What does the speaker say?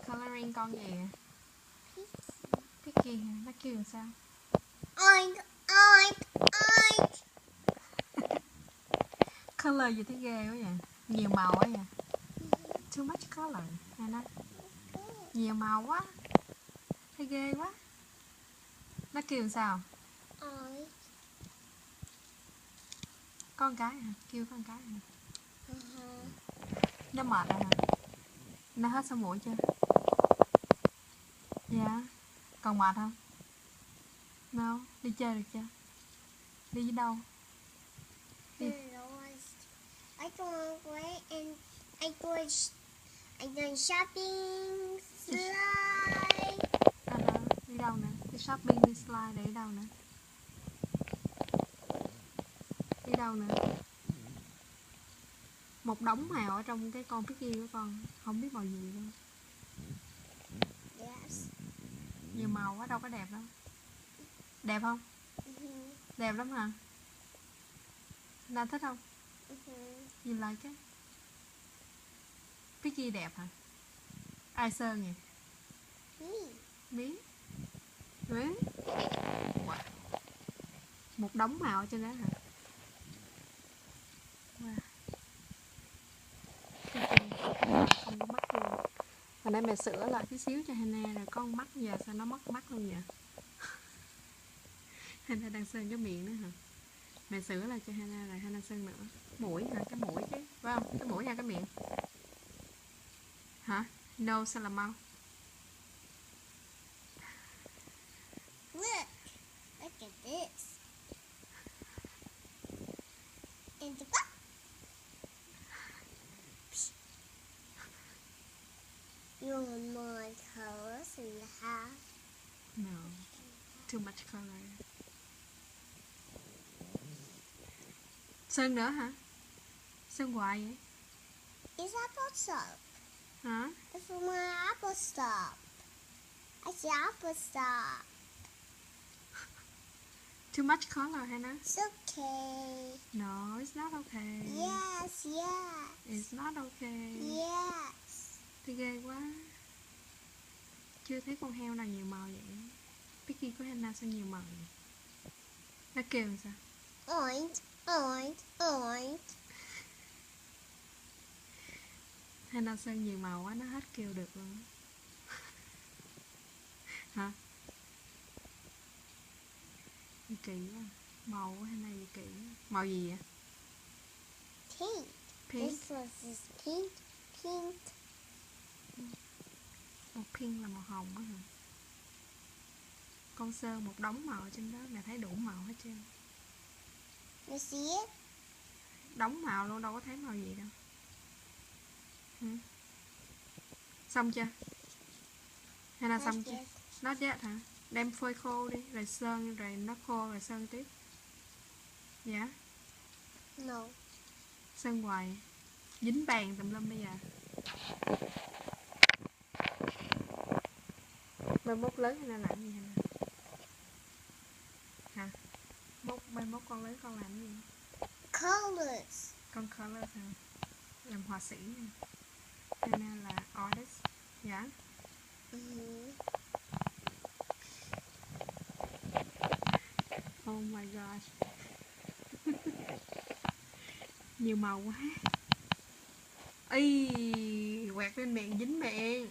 Coloring con gì à? Picky hả? Nó kêu làm sao? Oink, oink, oink. Color gì thấy ghê quá vậy? Nhiều màu quá vậy? Too much color Hannah. Nhiều màu quá, thấy ghê quá. Nó kêu làm sao? Oink. Con cái hả? Kêu con cái hả? Nó mệt rồi hả? Nó hết sổ mũi chưa? Dạ. Còn mệt không? No. Đi chơi được chưa? Đi với đâu? Đi. I don't away and I go shopping slide. Đi đâu nữa? Đi shopping, đi slide để đi đâu nữa? Đi đâu nữa? Một đống màu ở trong cái con Piggy của con. Không biết màu gì luôn. Yes. Nhiều màu quá, đâu có đẹp đâu. Đẹp không? Đẹp lắm hả? Là thích không? Nhìn lại cái Piggy đẹp hả? Ai sơn vậy? Mí. Mí. Wow. Một đống màu ở trên đó hả? Wow. Không có mắt luôn. Hồi nãy mẹ sửa lại tí xíu cho Hannah rồi có con mắt, giờ sao nó mất mắt luôn vậy? Hannah đang sơn cái miệng nữa hả? Mẹ sửa lại cho Hannah rồi Hannah sơn nữa. Mũi hả? Cái mũi chứ, phải không? Cái mũi hay cái miệng? Hả? Nose hay là mouth? Look at this. And the back. You want more colors in the house? No. Too much color. Sơn nữa hả? Sơn hoài vậy? It's apple stop. Hả? It's my apple stop. I see apple stop. Too much color Hannah? It's okay. No, it's not okay. Yes, yes. It's not okay. Yes. Thì ghê quá. Chưa thấy con heo nào nhiều màu vậy. Piggy của Hannah sao nhiều màu vậy? Nó kêu làm sao? Oink, oink, oink. Hannah sơn nhiều màu quá, nó hết kêu được luôn. Hả? Gì kỳ quá. Màu của Hannah gì kỳ quá. Màu gì vậy? Pink. Pink. This one is pink, pink. Một pink là màu hồng á hả? Con sơn một đống màu ở trên đó, mẹ thấy đủ màu hết trơn. You see it? Đống màu luôn, đâu có thấy màu gì đâu. Xong chưa? Hay là xong chưa? Nó chết hả? Đem phơi khô đi, rồi sơn, rồi nó khô, rồi sơn tiếp. Dạ? No. Sơn hoài. Dính bàn tùm lum bây giờ. Mai mốt lớn hay là làm gì hả? Hả? Mai mốt con lớn con làm gì? Colors. Con color hả? Làm họa sĩ nè. Hannah là artist. Dạ? Oh my gosh. Nhiều màu quá. Ý, quẹt lên miệng dính miệng.